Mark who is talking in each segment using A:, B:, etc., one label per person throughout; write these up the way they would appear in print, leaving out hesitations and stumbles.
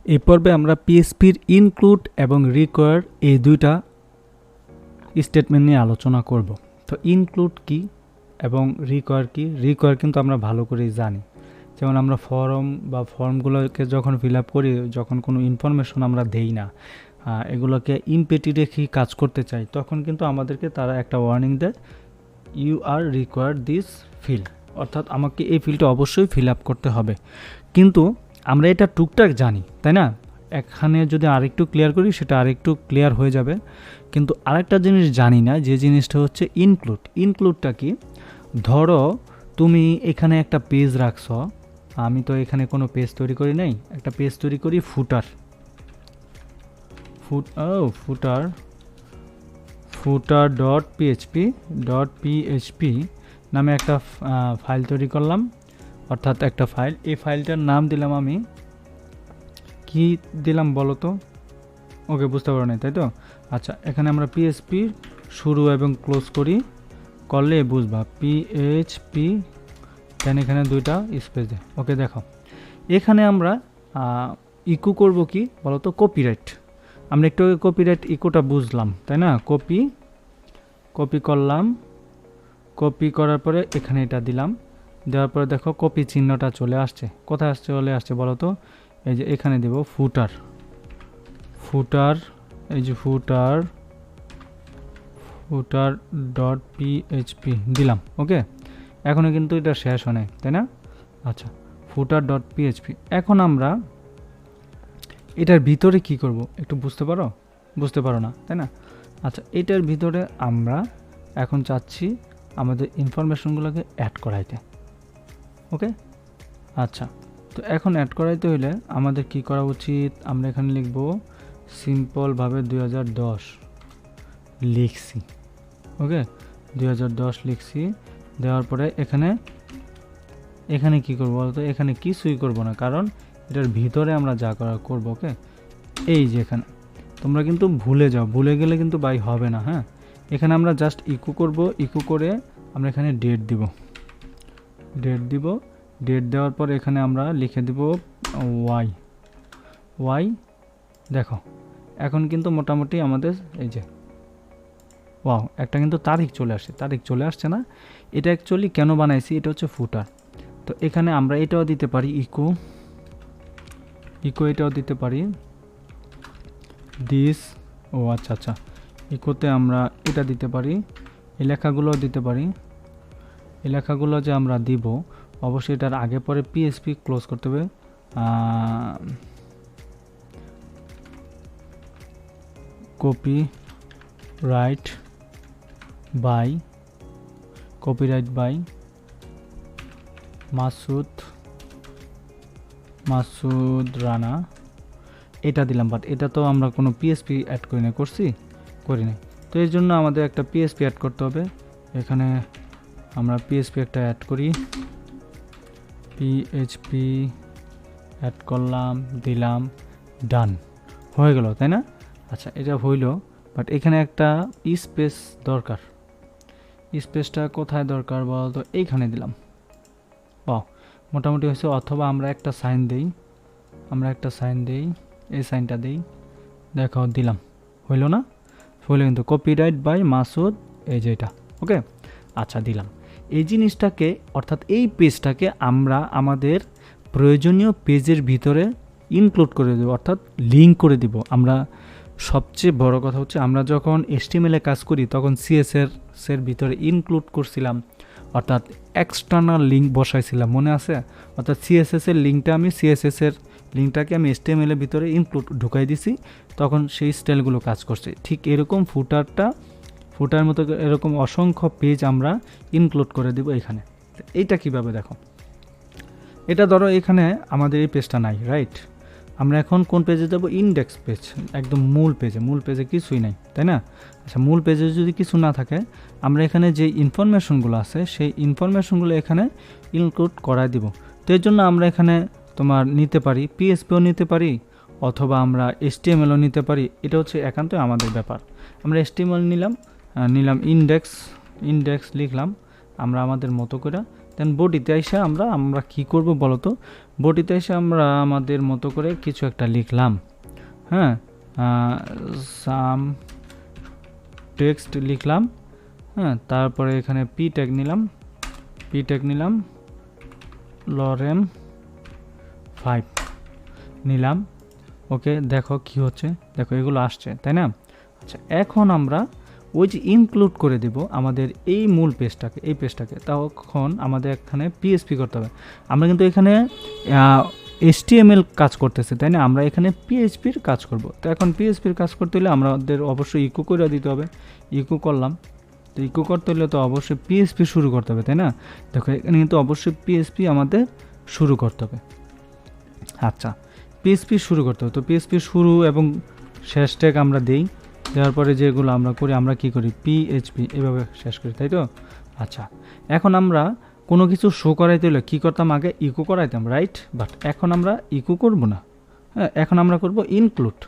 A: এই পর্বে আমরা পিএইচপির ইনক্লুড এবং রিকোয়ার এই দুইটা স্টেটমেন্ট নিয়ে আলোচনা করব। তো ইনক্লুড কি এবং রিকোয়ার কি? রিকোয়ার কিন্তু আমরা ভালো করেই জানি। যেমন আমরা ফর্মগুলোকে যখন ফিল আপ করি, যখন কোনো ইনফরমেশন আমরা দেই না, এগুলোকে ইমপেটি রেখে কাজ করতে চাই, তখন কিন্তু আমাদেরকে তারা একটা ওয়ার্নিং দেয়, you are required this field, অর্থাৎ আমাকে এই ফিল্ডটা অবশ্যই ফিল আপ করতে হবে। কিন্তু আমরা এটা টুকটাক জানি, তাই না? এখানে যদি আরেকটু ক্লিয়ার করি সেটা আরেকটু ক্লিয়ার হয়ে যাবে। কিন্তু আরেকটা জিনিস জানি না, যে জিনিসটা হচ্ছে ইনক্লুড। ইনক্লুডটা কি? ধরো তুমি এখানে একটা পেজ রাখছো, আমি তো এখানে কোনো পেজ তৈরি করি নাই, একটা পেজ তৈরি করি ফুটার .php নামে একটা ফাইল তৈরি করলাম, অর্থাৎ একটা ফাইল। এই ফাইলটার নাম দিলাম আমি, কি দিলাম বলো তো? ওকে, বুঝতে পারো নাই, তাই তো? আচ্ছা, এখানে আমরা পিএইচপি শুরু এবং ক্লোজ করলে বুঝবা, পিএইচপি দেন এখানে দুইটা স্পেস দেয়। ওকে, দেখো এখানে আমরা ইকো করব কি বলো তো? কপিরাইট। আমরা একটু কপিরাইট ইকোটা বুঝলাম, তাই না? কপি করলাম, কপি করার পরে এখানে এটা দিলাম, দেওয়ার পরে দেখো কপি চিহ্নটা চলে আসছে। কোথায় চলে আসছে বলো তো? এই যে এখানে দেব ফুটার, এই যে ফুটার .php দিলাম। ওকে, এখনো কিন্তু এটা শেষ হয় নাই, তাই না? আচ্ছা, ফুটার.php। এখন আমরা এটার ভিতরে কি করব একটু বুঝতে পারো না, তাই না? আচ্ছা, এটার ভিতরে আমরা এখন চাচ্ছি আমাদের ইনফরমেশনগুলোকে অ্যাড করাইতে। ওকে, আচ্ছা, তো এখন অ্যাড করাইতে হইলে আমাদের কি করা উচিত? আমরা এখানে লিখব সিম্পলভাবে 2010 লিখছি। ওকে, 2010 লিখছি। দেওয়ার পরে এখানে কি করবো বলতো? এখানে কিছুই করব না, কারণ এটার ভিতরে আমরা যা করা করবো। ওকে, এই যে এখানে তোমরা কিন্তু ভুলে গেলে কিন্তু বাই হবে না। হ্যাঁ, এখানে আমরা জাস্ট ইকো করব, ইকো করে আমরা এখানে ডেট দিব। ডেট দেওয়ার পর এখানে আমরা লিখে দিব ওয়াই। দেখো এখন কিন্তু মোটামুটি আমাদের এই যে একটা কিন্তু তারিখ চলে আসছে না? এটা অ্যাকচুয়ালি কেন বানাইছি? এটা হচ্ছে ফুটার। তো এখানে আমরা এটাও দিতে পারি, ইকো এটাও দিতে পারি, দিস। আচ্ছা, ইকোতে আমরা এটা দিতে পারি, এই লেখাগুলোও দিতে পারি। এই লেখাগুলো যে আমরা দিব, অবশ্যই এটার আগে পরে পিএইচপি ক্লোজ করতে হবে। কপিরাইট বাই মাসুদ রানা, এটা দিলাম। বাট এটা তো আমরা কোনো পিএইচপি অ্যাড করি নাই। তো এর জন্য আমাদের একটা পিএইচপি অ্যাড করতে হবে। এখানে আমরা পিএইচপি একটা অ্যাড করি, পিএইচপি অ্যাড করলাম, দিলাম, ডান হয়ে গেল, তাই না? আচ্ছা, এটা হইল, বাট এখানে একটা স্পেস দরকার। স্পেসটা কোথায় দরকার বলতো? এইখানে দিলাম। মোটামুটি হয়েছে। অথবা আমরা একটা সাইন দেই, এই সাইনটা দেই। দেখো দিলাম, হইল না? হইলো কিন্তু। কপিরাইট বাই মাসুদ, এই যে এটা। ওকে, আচ্ছা, দিলাম। এই জিনিসটাকে, অর্থাৎ এই পেজটাকে আমরা আমাদের প্রয়োজনীয় পেজের ভিতরে ইনক্লুড করে দেব, অর্থাৎ লিঙ্ক করে দিব। আমরা সবচেয়ে বড় কথা হচ্ছে, আমরা যখন HTML কাজ করি তখন CSS এর ভিতরে ইনক্লুড করছিলাম, অর্থাৎ এক্সটার্নাল লিঙ্ক বসাইছিলাম, মনে আছে? অর্থাৎ CSS এর লিঙ্কটাকে আমি HTML এর ভিতরে ঢুকাই দিছি, তখন সেই স্টাইলগুলো কাজ করছে। ঠিক এরকম ফুটার মতো এরকম অসংখ্য পেজ আমরা ইনক্লুড করে দেব এখানে। এইটা কিভাবে দেখো? এটা ধরো এখানে আমাদের এই পেজটা নাই, রাইট? আমরা এখন কোন পেজে যাব? ইনডেক্স পেজ, একদম মূল পেজে কিছুই নাই, তাই না? আচ্ছা, মূল পেজে যদি কিছু না থাকে, আমরা এখানে যে ইনফরমেশনগুলো আছে সেই ইনফরমেশনগুলো এখানে ইনক্লুড করাই দিব। তো এর জন্য আমরা এখানে তোমার নিতে পারি, পিএইচপিও নিতে পারি, অথবা আমরা HTMLও নিতে পারি। এটা হচ্ছে একান্তই আমাদের ব্যাপার। আমরা HTML নিলাম, ইনডেক্স লিখলাম আমরা আমাদের মতো করে। দেন বডিতে এসে আমরা কি করব বলো তো, বডিতে এসে আমরা আমাদের মতো করে কিছু একটা লিখলাম, হ্যাঁ, সাম টেক্সট লিখলাম, হ্যাঁ, তারপরে এখানে পি ট্যাগ নিলাম লরেম 5 নিলাম। ওকে, দেখো কি হচ্ছে, দেখো এগুলো আসছে, তাই না? আচ্ছা, এখন আমরা ওই যে ইনক্লুড করে দেব আমাদের এই মূল পেজটাকে, এই পেজটাকে, তখন আমাদের এখানে পিএইচপি করতে হবে। আমরা কিন্তু এখানে HTML কাজ করতেছে, তাই না? আমরা এখানে পিএইচপির কাজ করব। তো এখন পিএইচপির কাজ করতে হলে আমাদের অবশ্যই ইকো করে দিতে হবে। ইকো করলাম, তো ইকো করতে হলে তো অবশ্যই পিএইচপি শুরু করতে হবে, তাই না? দেখো এখানে কিন্তু অবশ্যই পিএইচপি আমাদের শুরু করতে হবে। আচ্ছা, পিএইচপি শুরু করতে হবে, তো পিএইচপি শুরু এবং শেষ ট্যাগ আমরা দিই, দেওয়ার পরে যেগুলো আমরা করি, আমরা কি করি, পিএইচপি এভাবে শেষ করি, তাই তো? আচ্ছা, এখন আমরা কোনো কিছু শো করাইতে হলে কী করতাম, আগে ইকো করাইতাম, রাইট? বাট এখন আমরা ইকো করব না, হ্যাঁ, এখন আমরা করব ইনক্লুড।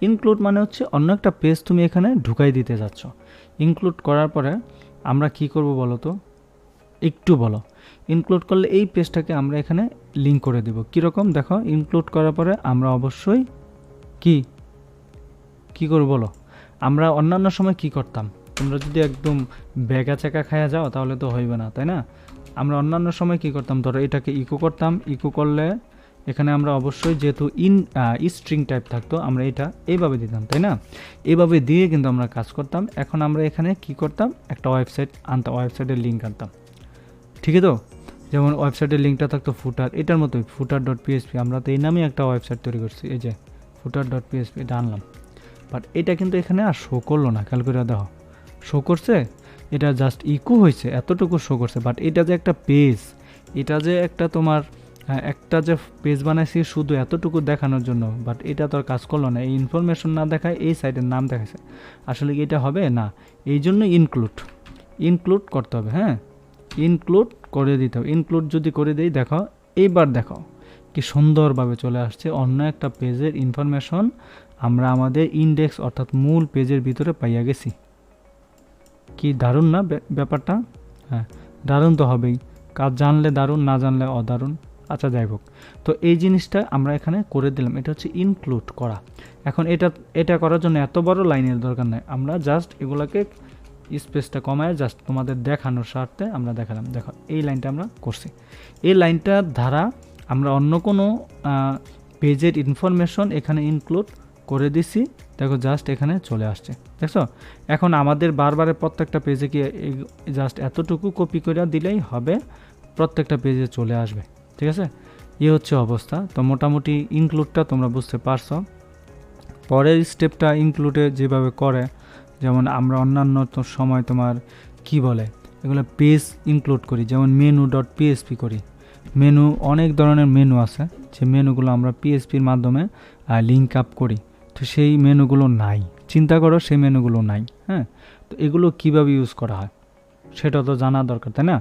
A: ইনক্লুড মানে হচ্ছে অন্য একটা পেজ তুমি এখানে ঢুকাই দিতে যাচ্ছ। ইনক্লুড করার পরে আমরা কি করব বলো তো, একটু বলো। ইনক্লুড করলে এই পেজটাকে আমরা এখানে লিঙ্ক করে দেব। কীরকম দেখো, ইনক্লুড করার পরে আমরা অবশ্যই কি করব বলো, আমরা অন্যান্য সময় কি করতাম, তোমরা যদি একদম ব্যাগা চাকা খায়া যাও তাহলে তো হইবে না, তাই না? আমরা অন্যান্য সময় কি করতাম, ধরো এটাকে ইকো করতাম, ইকো করলে এখানে আমরা অবশ্যই যেহেতু স্ট্রিং টাইপ থাকতো, আমরা এটা এইভাবে দিতাম, তাই না? এইভাবে দিয়ে কিন্তু আমরা কাজ করতাম। এখন আমরা এখানে কি করতাম, একটা ওয়েবসাইট আনতাম, ওয়েবসাইটের লিঙ্ক আনতাম, ঠিক আছে? তো যেমন ওয়েবসাইটের লিঙ্কটা থাকতো ফুটার, এটার মতোই ফুটার.php, আমরা তো এই নামেই একটা ওয়েবসাইট তৈরি করছি, এই যে ফুটার.php, এটা আনলাম। বাট এটা কিন্তু এখানে আর শো করলো না, খেয়াল করে দেখো, শো করছে, এটা জাস্ট ইকো হয়েছে, এতটুকু শো করছে। বাট এটা যে একটা পেজ, এটা যে একটা তোমার একটা যে পেজ বানাইছি শুধু এতটুকু দেখানোর জন্য, বাট এটা তো আর কাজ করলো না, এই ইনফরমেশন না দেখায় এই সাইটের নাম দেখাচ্ছে, আসলে কি এটা হবে না? এই জন্য ইনক্লুড করতে হবে, হ্যাঁ, ইনক্লুড করে দিতে হবে। ইনক্লুড যদি করে দিই, দেখো এইবার দেখো কি সুন্দরভাবে চলে আসছে অন্য একটা পেজের ইনফরমেশন, আমরা আমাদের ইন্ডেক্স অর্থাৎ মূল পেজের ভিতরে পাইয়া গেছি। কি দারুণ না ব্যাপারটা? হ্যাঁ, দারুণ তো হবেই, কাজ জানলে দারুণ, না জানলে অদারুণ। আচ্ছা, যাই হোক, তো এই জিনিসটা আমরা এখানে করে দিলাম, এটা হচ্ছে ইনক্লুড করা। এখন এটা করার জন্য এত বড় লাইনের দরকার নেই, আমরা জাস্ট এগুলাকে স্পেসটা কমায় জাস্ট তোমাদের দেখানোর স্বার্থে আমরা দেখালাম। দেখো এই লাইনটা আমরা করছি, এই লাইনটার দ্বারা আমরা অন্য কোনো পেজের ইনফরমেশন এখানে ইনক্লুড করে দিছি, দেখো জাস্ট এখানে চলে আসছে, দেখছো? এখন আমাদের বারবার প্রত্যেকটা পেজে কি জাস্ট এতটুকু কপি করে দিলেই হবে, প্রত্যেকটা পেজে চলে আসবে, ঠিক আছে? এই হচ্ছে অবস্থা। তো মোটামুটি ইনক্লুডটা তোমরা বুঝতে পারছো। পরের স্টেপটা ইনক্লুডে যেভাবে করে, যেমন আমরা অন্যান্য সময় তোমার কি বলে এগুলো পেজ ইনক্লুড করি, যেমন menu.php করি। মেনু, অনেক ধরনের মেনু আছে, যে মেনুগুলো আমরা পিএইচপির মাধ্যমে লিঙ্ক আপ করি, তো সেই মেনুগুলো নাই, চিন্তা করো সেই মেনুগুলো নাই, হ্যাঁ? তো এগুলো কিভাবে ইউজ করা হয় সেটা তো জানা দরকার, তাই না?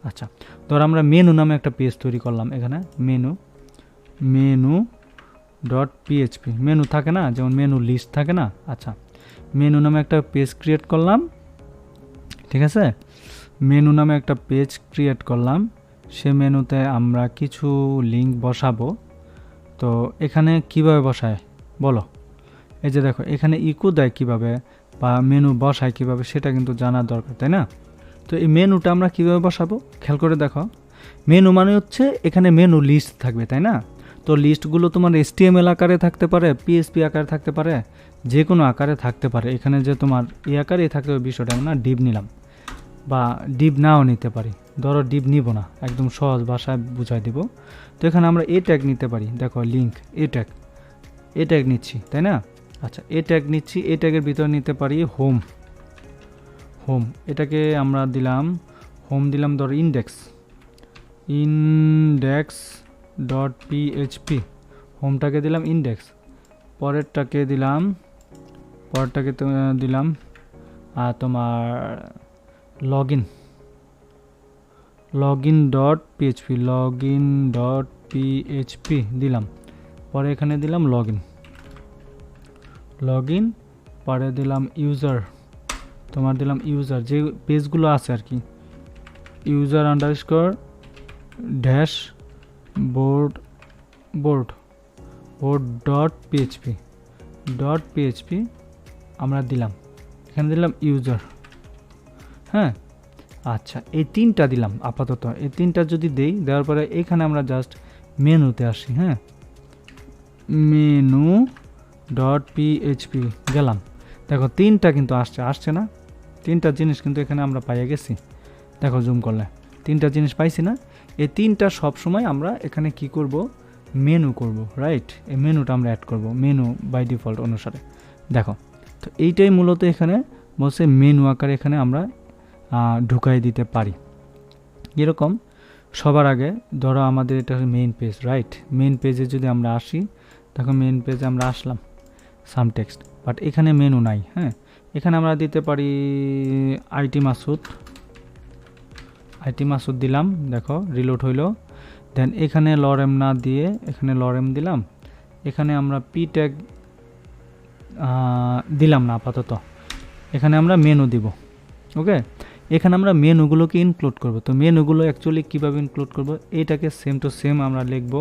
A: আচ্ছা, ধর আমরা মেনু নামে একটা পেজ তৈরি করলাম, এখানে menu.php, মেনু থাকে না, যেমন মেনু লিস্ট থাকে না? আচ্ছা, মেনু নামে একটা পেজ ক্রিয়েট করলাম, ঠিক আছে? মেনু নামে একটা পেজ ক্রিয়েট করলাম, সে মেনুতে আমরা কিছু লিঙ্ক বসাবো। তো এখানে কিভাবে বসায় বলো, এই যে দেখো এখানে ইকো দেয় কিভাবে বা মেনু বসায় কিভাবে, সেটা কিন্তু জানার দরকার, তাই না? তো এই মেনুটা আমরা কিভাবে বসাবো খেয়াল করে দেখো। মেনু মানে হচ্ছে এখানে মেনু লিস্ট থাকবে, তাই না? তো লিস্টগুলো তোমার HTML আকারে থাকতে পারে, PHP আকারে থাকতে পারে, যে কোনো আকারে থাকতে পারে। এখানে যে তোমার এই আকারেই থাকতে হবে বিষয়টা না, ডিভ নিলাম বা ডিভ নাও নিতে পারি, ধরো ডিভ নিব না, একদম সহজ ভাষায় বুঝাই দিব। তো এখানে আমরা এ ট্যাগ নিতে পারি, দেখো লিঙ্ক এ ট্যাগ নিচ্ছি, তাই না? আচ্ছা, এ ট্যাগ নিচ্ছি, এ ট্যাগের ভিতরে নিতে পারি হোম, এটাকে আমরা দিলাম হোম, দিলাম ধরো index.php, হোমটাকে দিলাম ইন্ডেক্স, পরেরটাকে দিলাম তোমার login.php দিলাম, পরে এখানে দিলাম লগইন, পরে দিলাম ইউজার, তোমার দিলাম ইউজার, যে পেজগুলো আছে আর কি, user_, dash board board board dot PHP আমরা দিলাম, এখানে দিলাম ইউজার। হ্যাঁ, আচ্ছা এই তিনটা দিলাম আপাতত। এই তিনটা যদি দেই, দেওয়ার পরে এখানে আমরা জাস্ট মেনুতে আসি। হ্যাঁ, মেনু ডট পিএইচপি গেলাম, দেখো তিনটা কিন্তু আসছে না? তিনটা জিনিস কিন্তু এখানে আমরা পাইয়ে গেছি। দেখো জুম করলে তিনটা জিনিস পাইছি না? এই তিনটা সবসময় আমরা এখানে কি করব, মেনু করব, রাইট? এই মেনুটা আমরা অ্যাড করব মেনু বাই ডিফল্ট অনুসারে। দেখো, তো এইটাই মূলত এখানে বলছে মেনু আকারে এখানে আমরা ঢুকাই দিতে পারি। এরকম সবার আগে ধরো আমাদের এটা মেইন পেজ, রাইট? মেইন পেজে যদি আমরা আসি, দেখো মেইন পেজে আমরা আসলাম, সাম টেক্সট, বাট এখানে মেনু নাই। হ্যাঁ, এখানে আমরা দিতে পারি আইটি মাসুদ দিলাম, দেখো রিলোড হইল। দেন এখানে লরেম না দিয়ে এখানে লরেম দিলাম, এখানে আমরা পি ট্যাগ দিলাম না আপাতত, এখানে আমরা মেনু দিব। ওকে, এখানে আমরা মেনুগুলোকে ইনক্লুড করব। তো মেনুগুলো অ্যাকচুয়ালি কীভাবে ইনক্লুড করব, এইটাকে সেম টু সেম আমরা লিখব।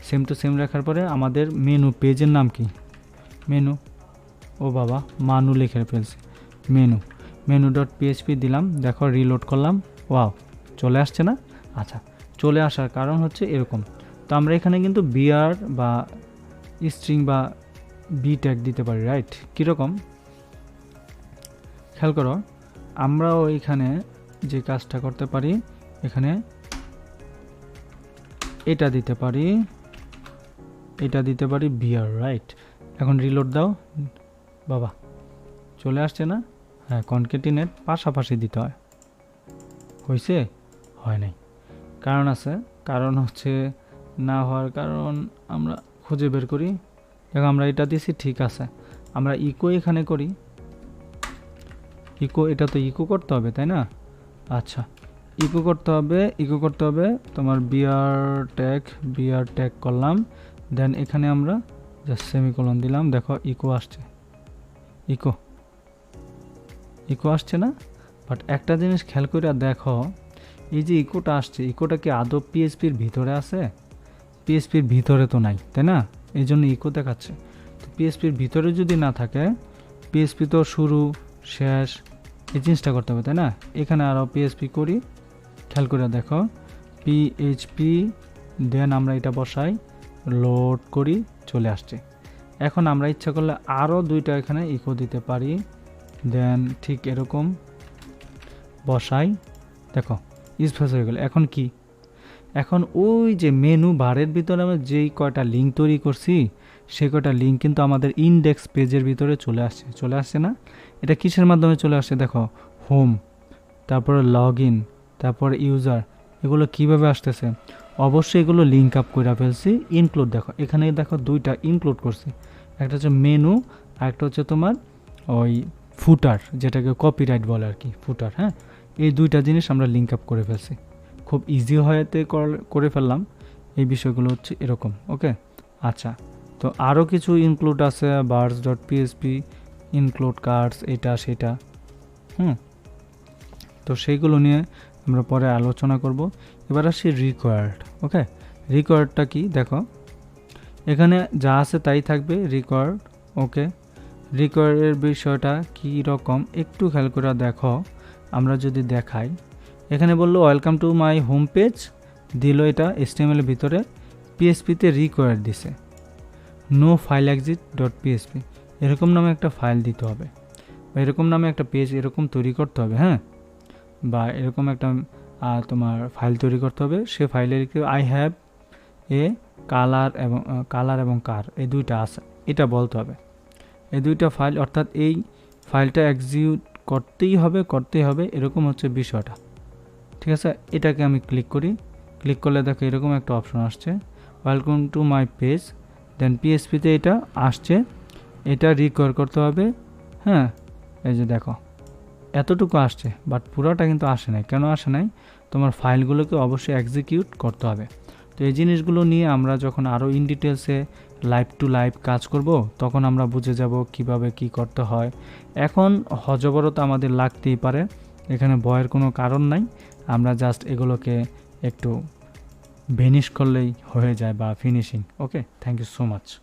A: সেম টু সেম রাখার পরে আমাদের মেনু পেজের নাম কি, মেনু, ও বাবা মানু লিখে ফেলছি, মেনু ডট পিএইচপি দিলাম। দেখো রিলোড করলাম, ওয়াও চলে আসছে না? আচ্ছা, চলে আসার কারণ হচ্ছে এরকম। তো আমরা এখানে কিন্তু বিআর বা স্ট্রিং বা বি ট্যাগ দিতে পারি, রাইট? কীরকম খেয়াল করো, আমরাও এখানে যে কাজটা করতে পারি, এখানে এটা দিতে পারি বিআর, রাইট? এখন রিলোড দাও, বাবা চলে আসছে না? হ্যাঁ, কনকেটিনেট পাশাপাশি দিতে হয়। হয়েছে? হয় নাই, কারণ আছে। কারণ হচ্ছে না হওয়ার কারণ আমরা খুঁজে বের করি। দেখো আমরা এটা দিছি, ঠিক আছে। আমরা ইকো এখানে করি, ইকো, এটা তো ইকো করতে হবে তাই না? আচ্ছা, ইকো করতে হবে তোমার বিআর ট্যাগ করলাম। দেন এখানে আমরা জাস্ট সেমিকোলন দিলাম। দেখো ইকো আসছে, ইকো আসছে না? বাট একটা জিনিস খেয়াল করে দেখো, এই যে ইকোটা আসছে, ইকোটা কি আদৌ পিএইচপির ভিতরে আছে? পিএইচপির ভিতরে তো নাই, তাই না? এই জন্য ইকো দেখাচ্ছে। তো পিএইচপির ভিতরে যদি না থাকে, পিএইচপি তো শুরু শেষ এই জিনিসটা করতে হবে, তাই না? এখানে আরও পিএইচপি করি, খেয়াল করে দেখো পিএইচপি, দেন আমরা এটা বসাই, লোড করি, চলে আসছে। এখন আমরা ইচ্ছা করলে আরও দুইটা এখানে ইকো দিতে পারি, দেন ঠিক এরকম বসাই, দেখো স্পেস হয়ে গেল। এখন কি, এখন ওই যে মেনু বারের ভিতরে আমরা যেই কয়টা লিঙ্ক তৈরি করছি, সে কয়টা লিঙ্ক কিন্তু আমাদের ইন্ডেক্স পেজের ভিতরে চলে আসছে না? এটা কিসের মাধ্যমে চলে আসছে দেখো, হোম, তারপরে লগ ইন, তারপরে ইউজার, এগুলো কিভাবে আসতেছে? অবশ্যই এগুলো লিঙ্ক আপ করে ফেলছি। ইনক্লুড, দেখো এখানে দেখো দুইটা ইনক্লুড করছি, একটা হচ্ছে মেনু আর একটা হচ্ছে তোমার ওই ফুটার, যেটাকে কপিরাইট বলে আর কি, ফুটার। হ্যাঁ, এই দুইটা জিনিস আমরা লিঙ্ক আপ করে ফেলছি, খুব ইজি হয়েতে করে ফেললাম। এই বিষয়গুলো হচ্ছে এরকম। ওকে, আচ্ছা, তো আরও কিছু ইনক্লুড আছে, bars dot PHP include cards, এটা সেটা। তো সেইগুলো নিয়ে আমরা পরে আলোচনা করব। এবার আসি রিকোয়ার্ড। ওকে, রিকোয়ার্ডটা কি দেখো, এখানে যা আছে তাই থাকবে রিকোয়ার্ড। ওকে, রিকোয়ার্ডের বিষয়টা কী রকম একটু খেয়াল করে দেখো। আমরা যদি দেখাই, এখানে বললো welcome to my home page, দিল এটা HTML এর ভিতরে, পিএইচপিতে রিকোয়ার্ড দিছে no file exit dot PHP, এরকম নামে একটা ফাইল দিতে হবে, বা এরকম নামে একটা পেজ এরকম তৈরি করতে হবে। হ্যাঁ, বা এরকম একটা তোমার ফাইল তৈরি করতে হবে। সে ফাইলের আই হ্যাভ এ কালার এবং কার, এই দুইটা আছে, এটা বলতে হবে। এই দুইটা ফাইল, অর্থাৎ এই ফাইলটা এক্সিকিউট করতেই হবে, এরকম হচ্ছে বিষয়টা। ঠিক আছে, এটাকে আমি ক্লিক করি, ক্লিক করলে দেখো এরকম একটা অপশন আসছে, ওয়েলকাম টু মাই পেজ, দেন পিএইচপিতে এটা আসছে, এটা রিকোয়ার করতে হবে। হ্যাঁ, এই যে দেখো এতটুকু আসছে, বাট পুরোটা কিন্তু আসে নাই। কেন আসে নাই? তোমার ফাইলগুলোকে অবশ্যই এক্সিকিউট করতে হবে। তো এই জিনিসগুলো নিয়ে আমরা যখন আরও ইন ডিটেলসে লাইভ টু লাইভ কাজ করব, তখন আমরা বুঝে যাব কিভাবে কি করতে হয়। এখন হজবরতা আমাদের লাগতেই পারে, এখানে ভয়ের কোনো কারণ নাই। আমরা জাস্ট এগুলোকে একটু ভেনিশ করলেই হয়ে যায় বা finishing. Okay, thank you so much.